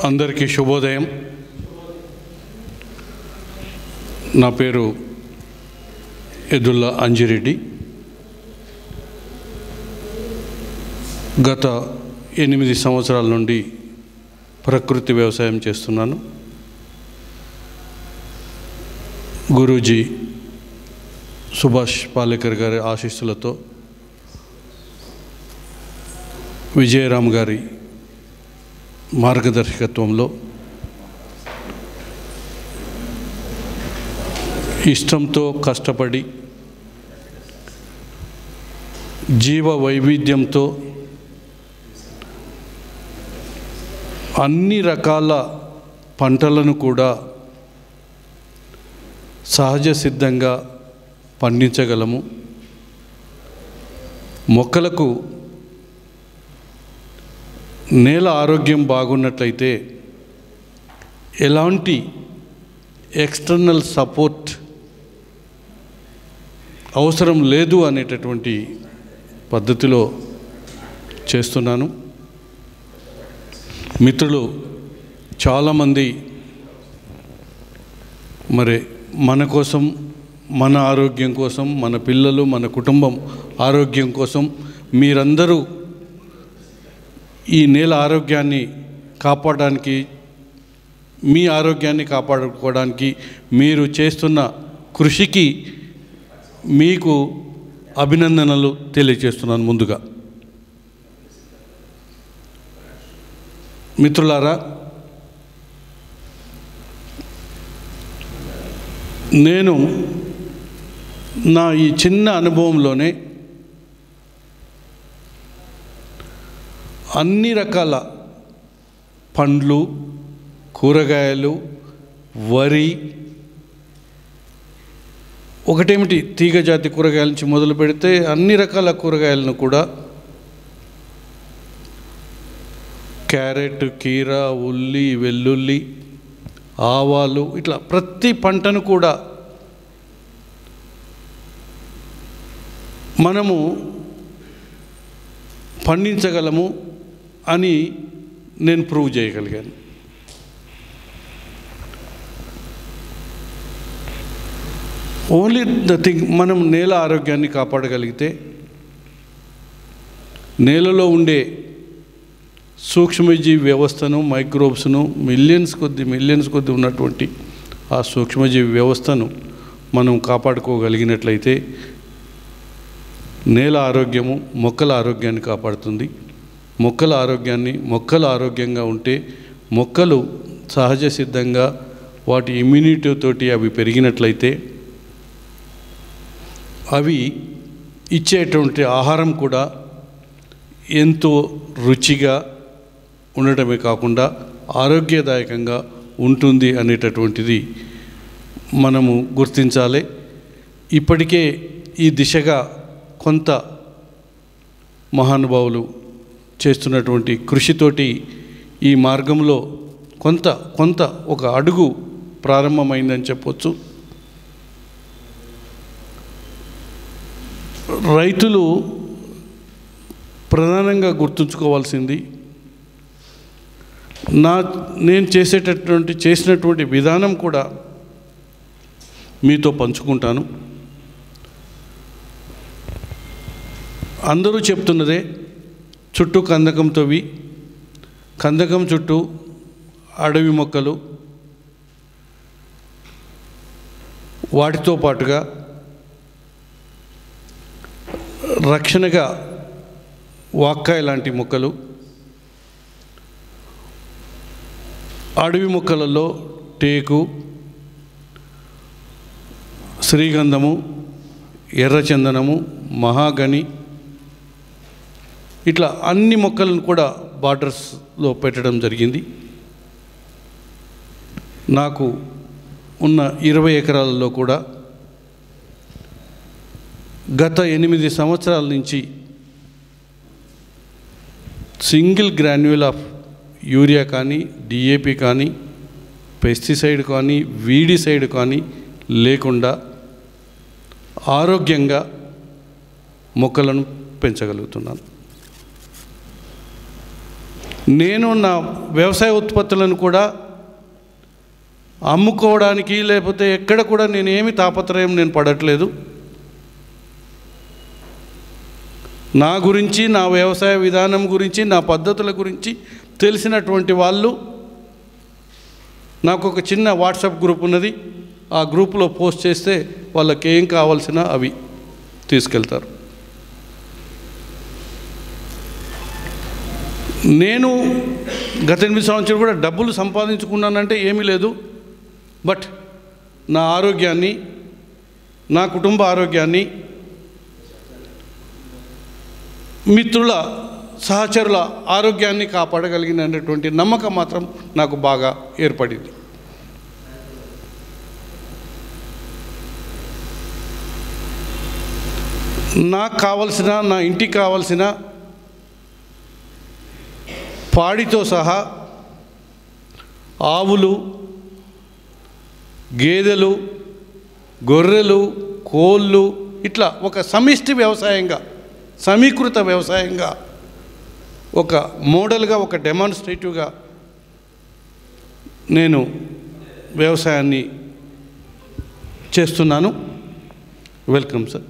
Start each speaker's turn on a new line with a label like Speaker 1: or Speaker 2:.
Speaker 1: అందరికీ శుభోదయం. నా పేరు ఎదుల్లా అంజిరెడ్డి. గత 8 సంవత్సరాల నుండి ప్రకృతి వ్యవసాయం చేస్తున్నాను. గురూజీ సుభాష్ పాలేకర్ గారి ఆశీస్సులతో, విజయరామ్ గారి మార్గదర్శకత్వంలో ఇష్టంతో కష్టపడి జీవ వైవిధ్యంతో అన్ని రకాల పంటలను కూడా సహజ సిద్ధంగా పండించగలము. మొక్కలకు నేల ఆరోగ్యం బాగున్నట్లయితే ఎలాంటి ఎక్స్టర్నల్ సపోర్ట్ అవసరం లేదు అనేటటువంటి పద్ధతిలో చేస్తున్నాను. మిత్రులు చాలామంది మరి మన కోసం, మన ఆరోగ్యం కోసం, మన పిల్లలు, మన కుటుంబం ఆరోగ్యం కోసం మీరందరూ ఈ నేల ఆరోగ్యాన్ని కాపాడడానికి, మీ ఆరోగ్యాన్ని కాపాడుకోవడానికి మీరు చేస్తున్న కృషికి మీకు అభినందనలు తెలియజేస్తున్నాను. ముందుగా మిత్రులారా, నేను నా ఈ చిన్న అనుభవంలోనే అన్ని రకాల పండ్లు, కూరగాయలు, వరి, ఒకటేమిటి తీగజాతి కూరగాయల నుంచి మొదలు పెడితే అన్ని రకాల కూరగాయలను కూడా, క్యారెట్, కీర, ఉల్లి, వెల్లుల్లి, ఆవాలు, ఇట్లా ప్రతి పంటను కూడా మనము పండించగలము అని నేను ప్రూవ్ చేయగలిగాను. ఓన్లీ ద థింగ్, మనం నేల ఆరోగ్యాన్ని కాపాడగలిగితే నేలలో ఉండే సూక్ష్మజీవి వ్యవస్థను, మైక్రోబ్స్ను, మిలియన్స్ కొద్ది ఉన్నటువంటి ఆ సూక్ష్మజీవి వ్యవస్థను మనం కాపాడుకోగలిగినట్లయితే నేల ఆరోగ్యము మొక్కల ఆరోగ్యాన్ని కాపాడుతుంది. మొక్కలు ఆరోగ్యంగా ఉంటే మొక్కలు సహజ సిద్ధంగా వాటి ఇమ్యూనిటీతోటి అవి పెరిగినట్లయితే అవి ఇచ్చేటువంటి ఆహారం కూడా ఎంతో రుచిగా ఉండటమే కాకుండా ఆరోగ్యదాయకంగా ఉంటుంది అనేటటువంటిది మనము గుర్తించాలి. ఇప్పటికే ఈ దిశగా కొంత మహానుభావులు చేస్తున్నటువంటి కృషితోటి ఈ మార్గంలో కొంత ఒక అడుగు ప్రారంభమైందని చెప్పొచ్చు. రైతులు ప్రధానంగా గుర్తుంచుకోవాల్సింది, నేను చేసినటువంటి విధానం కూడా మీతో పంచుకుంటాను. అందరూ చెప్తున్నదే, చుట్టూ కందకం చుట్టూ అడవి మొక్కలు, వాటితో పాటుగా రక్షణగా వాక్కాయ లాంటి మొక్కలు, అడవి మొక్కలలో టేకు, శ్రీగంధము, ఎర్రచందనము, మహాగని, ఇట్లా అన్ని మొక్కలను కూడా బార్డర్స్లో పెట్టడం జరిగింది. నాకు ఉన్న 20 ఎకరాలలో కూడా గత 8 సంవత్సరాల నుంచి సింగిల్ గ్రాన్యూల్ ఆఫ్ యూరియా కానీ, డిఏపి కానీ, పెస్టిసైడ్ కానీ, వీడిసైడ్ కానీ లేకుండా ఆరోగ్యంగా మొక్కలను పెంచగలుగుతున్నాను. నేను నా వ్యవసాయ ఉత్పత్తులను కూడా అమ్ముకోవడానికి లేకపోతే ఎక్కడ కూడా నేనేమి తాపత్రయం నేను పడట్లేదు. నా గురించి, నా వ్యవసాయ విధానం గురించి, నా పద్ధతుల గురించి తెలిసినటువంటి వాళ్ళు నాకు ఒక చిన్న వాట్సాప్ గ్రూప్ ఉన్నది. ఆ గ్రూప్లో పోస్ట్ చేస్తే వాళ్ళకి ఏం కావాల్సిన అవి తీసుకెళ్తారు. నేను గత 8 సంవత్సరాలు కూడా డబ్బులు సంపాదించుకున్నానంటే ఏమీ లేదు. బట్ నా ఆరోగ్యాన్ని, నా కుటుంబ ఆరోగ్యాన్ని, మిత్రుల, సహచరుల ఆరోగ్యాన్ని కాపాడగలిగినటువంటి నమ్మకం మాత్రం నాకు బాగా ఏర్పడింది. నాకు కావలసిన, నా ఇంటికి కావలసిన పాడితో సహా ఆవులు, గేదెలు, గొర్రెలు, కోళ్ళు, ఇట్లా ఒక సమిష్టి వ్యవసాయంగా, సమీకృత వ్యవసాయంగా, ఒక మోడల్గా, ఒక డెమాన్స్ట్రేటివ్గా నేను వ్యవసాయాన్ని చేస్తున్నాను. Welcome sir.